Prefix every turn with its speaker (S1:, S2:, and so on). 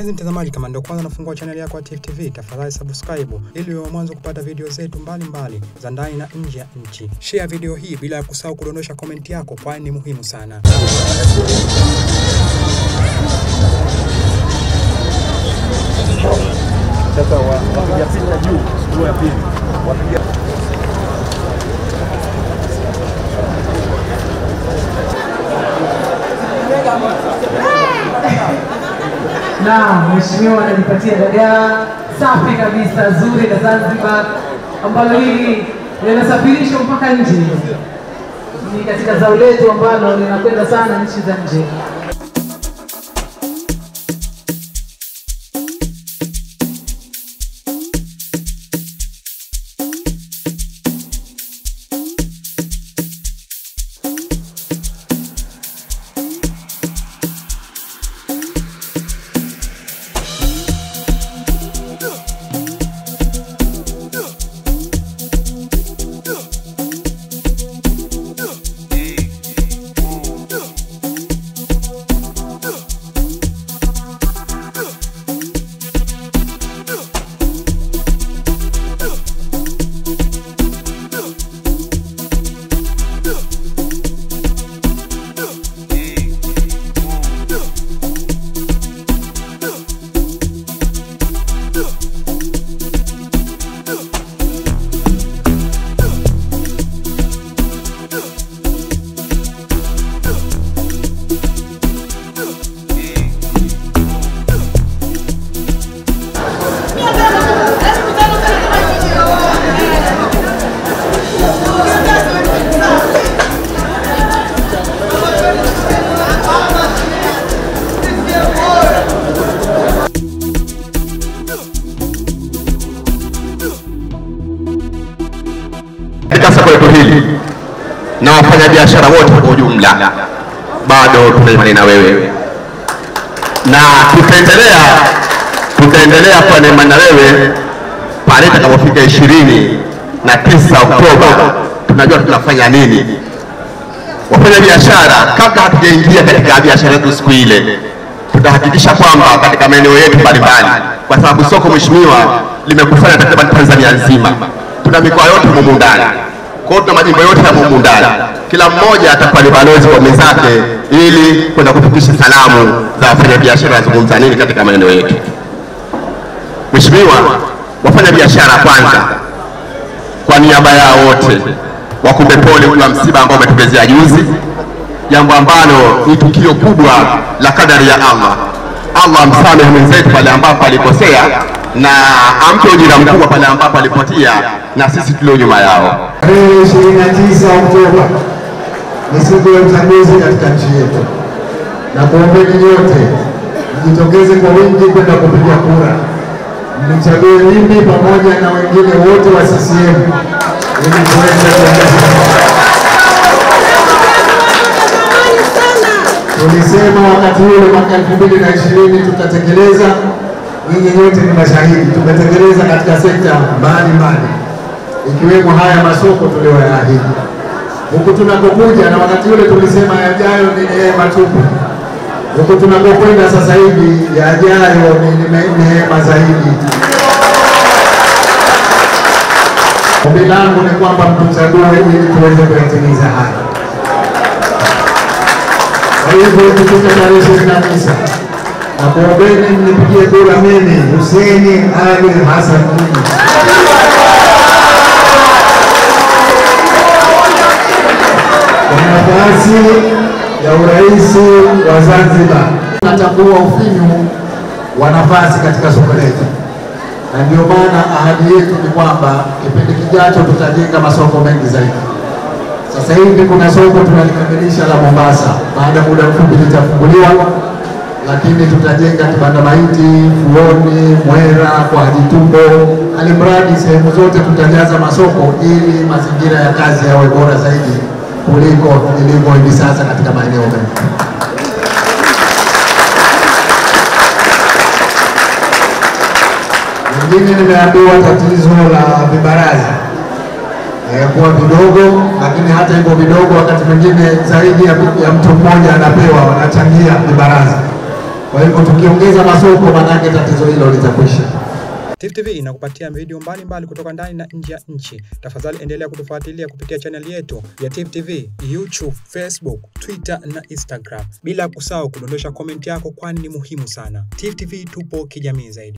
S1: Mpenzi mtazamaji, kama ndio kwanza unafungua channel yako ya Tifu TV, tafadhali subscribe ili uwe mwanzo kupata video zetu mbalimbali za ndani na nje ya nchi. Share video hii bila ya kusahau kudondosha comment yako, kwani ni muhimu sana.
S2: Sasa wapiga picha juu, sio ya pili. Wapiga
S3: na mheshimiwa anajipatia dagaa safi kabisa zuri la Zanzibar ambalo hili linasafirishwa mpaka nje. Ni katika zao letu ambalo linakwenda sana nchi za nje.
S4: Katika soko letu hili na wafanya biashara wote kwa ujumla, bado tuna imani na wewe na tutaendelea kwa imani na wewe pale itakapofika 29 Oktoba. Tunajua tunafanya nini. Wafanya biashara, kabla hatujaingia katika biashara yetu siku ile, tutahakikisha kwamba katika maeneo yetu mbalimbali, kwa sababu soko mheshimiwa limekusanya takriban Tanzania nzima, tuna mikoa yote humu ndani, kwa hiyo tuna majimbo yote ya humu ndani, kila mmoja atakuwa ni balozi wa mwenzake ili kwenda kufikisha salamu za wafanya biashara wazungumza nini katika maeneo yetu. Mheshimiwa, wafanya biashara kwanza, kwa niaba yao wote wakupe pole kwa msiba ambao umetupezea juzi, jambo ambalo ni tukio kubwa la kadari ya Allah. Allah msamehe mwenzetu pale ambapo alikosea na ampe ujira mkubwa pale ambapo alipotia, na sisi tulio nyuma yao.
S5: 29 Oktoba ni siku ya uchaguzi katika nchi yetu, na kuombeni nyote mjitokeze kwa wingi kwenda kupiga kura, mnichague mimi pamoja na wengine wote wa CCM ili tuweze tulisema wakati ule mwaka 2020 tutatekeleza. Nyinyi nyote ni mashahidi, tumetekeleza katika sekta mbalimbali ikiwemo haya masoko tuliyoyaahidi. Huku tunakokuja, na wakati ule tulisema yajayo ni neema tupu, huku tunakokwenda sasa hivi yajayo ni neema zaidi. Ombi langu ni kwamba mtuchague ili tuweze kuyatimiza haya. Kwa hivyo ikifika tarehe 29 na kuombeni mnipigie kura mimi Hussein Ali Hassan Mwinyi kwa nafasi ya urais wa Zanzibar. Natambua ufinyu wa nafasi katika soko letu, na ndio maana ahadi yetu ni kwamba kipindi kijacho tutajenga masoko mengi zaidi. Sasa hivi kuna soko tunalikamilisha la Mombasa, baada ya muda mfupi litafunguliwa, lakini tutajenga Kibanda Maiti, Fuoni, Mwera, kwa Hajitumbo, alimradi sehemu zote tutajaza masoko ili mazingira ya kazi yawe bora zaidi kuliko ilivyo hivi sasa katika maeneo mengi. Wengine nimeambiwa tatizo la vibaraza kuwa vidogo, lakini hata hivyo vidogo wakati mwingine zaidi ya mtu mmoja anapewa, wanachangia vibaraza. Kwa hivyo tukiongeza masoko, manake tatizo hilo litakwisha.
S1: Tifu TV inakupatia video mbalimbali kutoka ndani na nje ya nchi. Tafadhali endelea kutufuatilia kupitia channel yetu ya Tifu TV, YouTube, Facebook, Twitter na Instagram. Bila kusahau kudondosha comment yako, kwani ni muhimu sana. Tifu TV tupo kijamii zaidi.